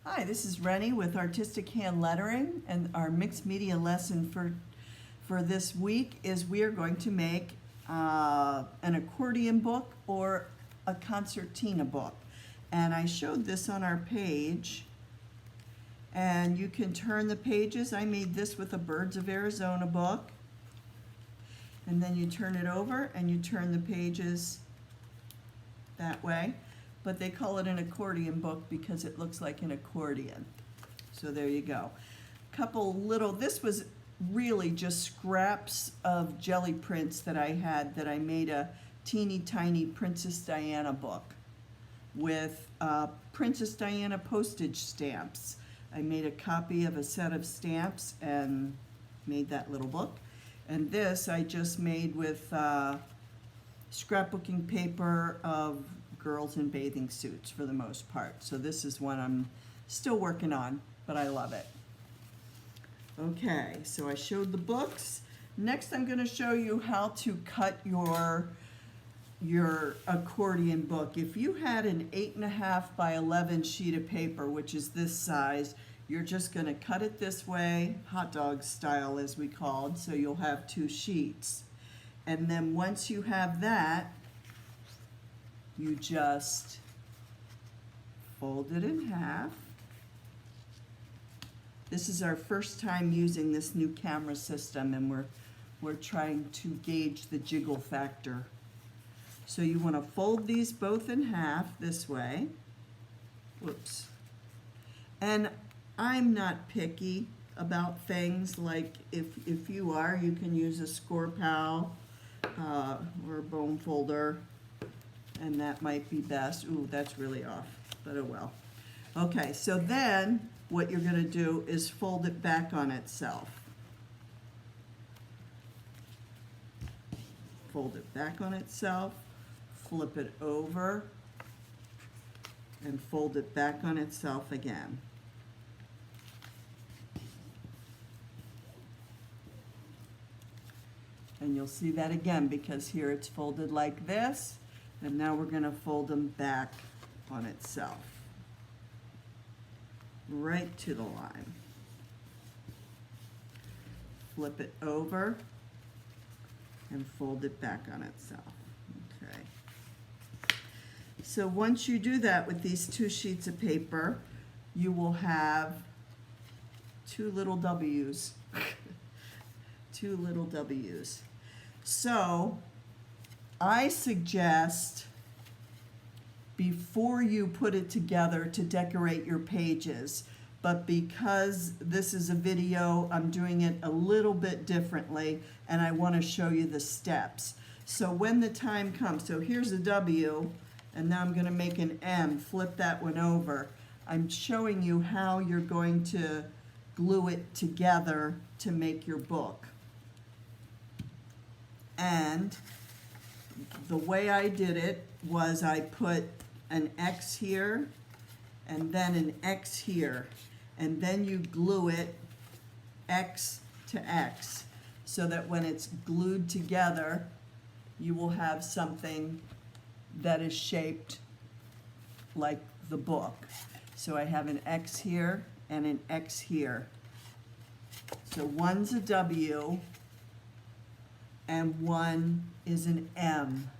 Hi, this is Reny with Artistic Hand Lettering, and our mixed media lesson for this week is we are going to make an accordion book or a concertina book. And I showed this on our page, and you can turn the pages. I made this with a Birds of Arizona book, and then you turn it over and you turn the pages that way. But they call it an accordion book because it looks like an accordion. So there you go. This was really just scraps of jelly prints that I had that I made a teeny tiny Princess Diana book with Princess Diana postage stamps. I made a copy of a set of stamps and made that little book. And this I just made with scrapbooking paper of girls in bathing suits for the most part. So this is one I'm still working on, but I love it. Okay, so I showed the books. Next I'm going to show you how to cut your accordion book. If you had an 8.5 by 11 sheet of paper, which is this size, you're just going to cut it this way, hot dog style as we called, so you'll have 2 sheets. And then once you have that, you just fold it in half. This is our first time using this new camera system, and we're trying to gauge the jiggle factor. So you want to fold these both in half this way. Whoops. And I'm not picky about things. Like if you are, you can use a score pal or a bone folder, and that might be best. Ooh, that's really off, but oh well. Okay, so then what you're going to do is fold it back on itself. Fold it back on itself, flip it over, and fold it back on itself again. And you'll see that again because here it's folded like this. And now we're going to fold them back on itself, right to the line. Flip it over and fold it back on itself. Okay. So once you do that with these 2 sheets of paper, you will have 2 little W's. 2 little W's. So I suggest before you put it together to decorate your pages, but because this is a video, I'm doing it a little bit differently, and I want to show you the steps. So when the time comes, so here's a W, and now I'm going to make an M, flip that one over. I'm showing you how you're going to glue it together to make your book. And the way I did it was I put an X here and then an X here, and then you glue it X to X so that when it's glued together you will have something that is shaped like the book. So I have an X here and an X here. So one's a W and one is an M.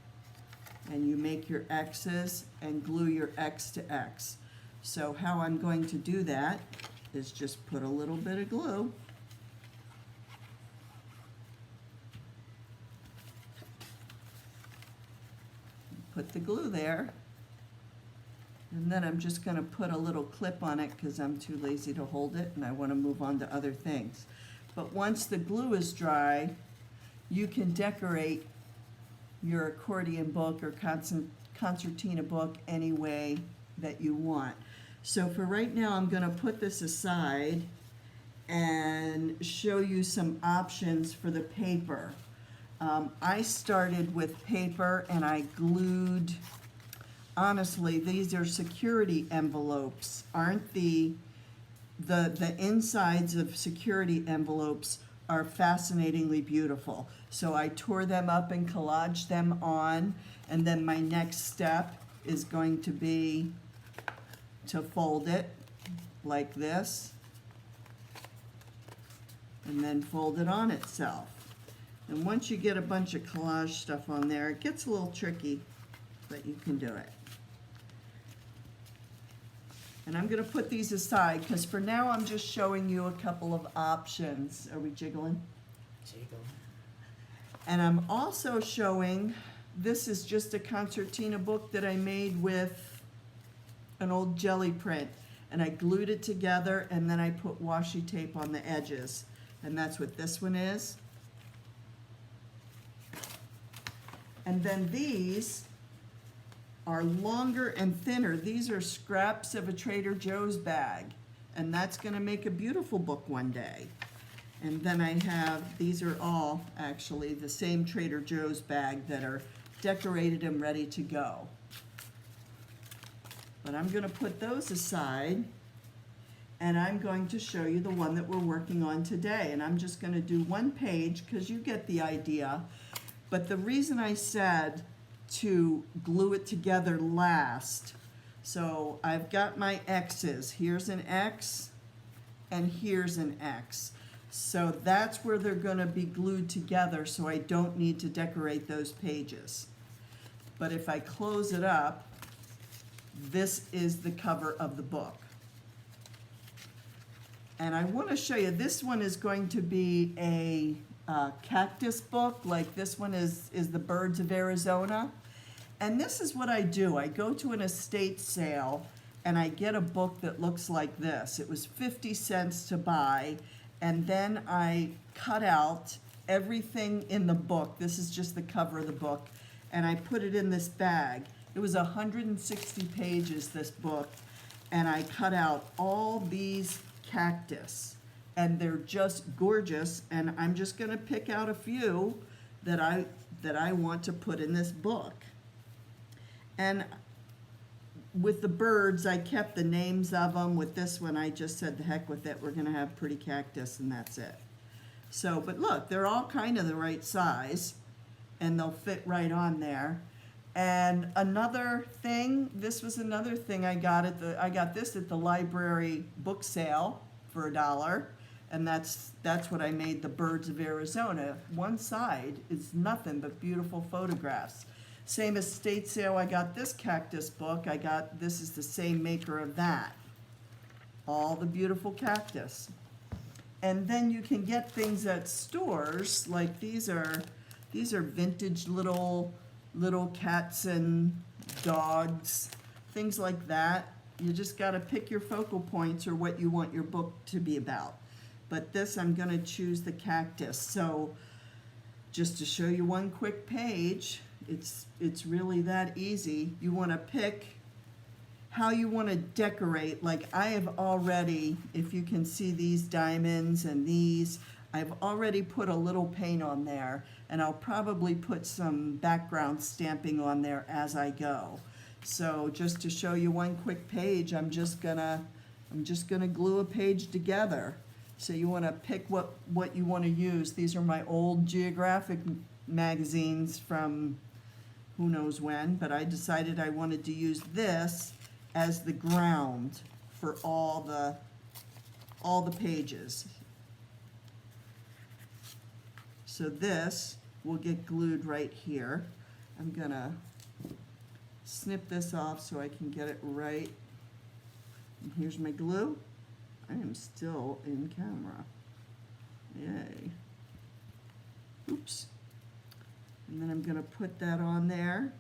And you make your X's and glue your X to X. So how I'm going to do that is just put a little bit of glue. Put the glue there. And then I'm just going to put a little clip on it because I'm too lazy to hold it and I want to move on to other things. But once the glue is dry, you can decorate your accordion book or concertina book any way that you want. So for right now, I'm going to put this aside and show you some options for the paper. I started with paper and I glued, honestly, these are security envelopes. Aren't the insides of security envelopes are fascinatingly beautiful. So I tore them up and collaged them on, and then my next step is going to be to fold it like this, and then fold it on itself. And once you get a bunch of collage stuff on there, it gets a little tricky, but you can do it. And I'm going to put these aside because for now I'm just showing you a couple of options. Are we jiggling? Jiggle. And I'm also showing, this is just a concertina book that I made with an old jelly print. And I glued it together and then I put washi tape on the edges. And that's what this one is. And then these are longer and thinner. These are scraps of a Trader Joe's bag. And that's gonna make a beautiful book one day. And then I have, these are all actually the same Trader Joe's bag that are decorated and ready to go. But I'm gonna put those aside and I'm going to show you the one that we're working on today. And I'm just gonna do one page because you get the idea. But the reason I said to glue it together last, so I've got my X's. Here's an X and here's an X. So that's where they're gonna be glued together so I don't need to decorate those pages. But if I close it up, this is the cover of the book. And I wanna show you, this one is going to be a cactus book, like this one is the Birds of Arizona. And this is what I do. I go to an estate sale and I get a book that looks like this. It was 50 cents to buy, and then I cut out everything in the book. This is just the cover of the book, and I put it in this bag. It was 160 pages, this book, and I cut out all these cactus. And they're just gorgeous, and I'm just gonna pick out a few that I want to put in this book. And with the birds, I kept the names of them. With this one, I just said, the heck with it, we're gonna have pretty cactus, and that's it. So, but look, they're all kind of the right size, and they'll fit right on there. And another thing, this was another thing I got this at the library book sale for $1. And that's what I made the Birds of Arizona. One side is nothing but beautiful photographs. Same estate sale, I got this cactus book. This is the same maker of that. All the beautiful cactus. And then you can get things at stores, like these are vintage little cats and dogs, things like that. You just gotta pick your focal points or what you want your book to be about. But this, I'm gonna choose the cactus. So just to show you one quick page, it's really that easy. You wanna pick how you wanna decorate. Like I have already, if you can see these diamonds and these, I've already put a little paint on there, and I'll probably put some background stamping on there as I go. So just to show you one quick page, I'm just gonna glue a page together. So you want to pick what you want to use. These are my old geographic magazines from who knows when, but I decided I wanted to use this as the ground for all the pages. So this will get glued right here. I'm gonna snip this off so I can get it right. And here's my glue. I am still in camera. Yay. Oops. And then I'm gonna put that on there.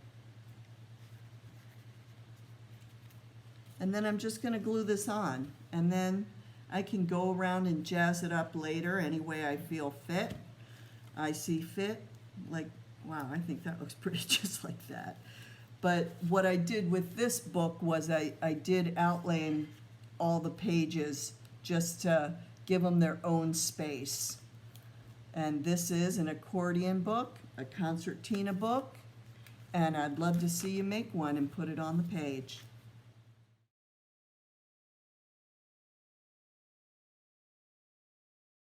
And then I'm just gonna glue this on. And then I can go around and jazz it up later any way I feel fit. I see fit. Like, wow, I think that looks pretty just like that. But what I did with this book was I did outline all the pages just to give them their own space. And this is an accordion book, a concertina book, and I'd love to see you make one and put it on the page.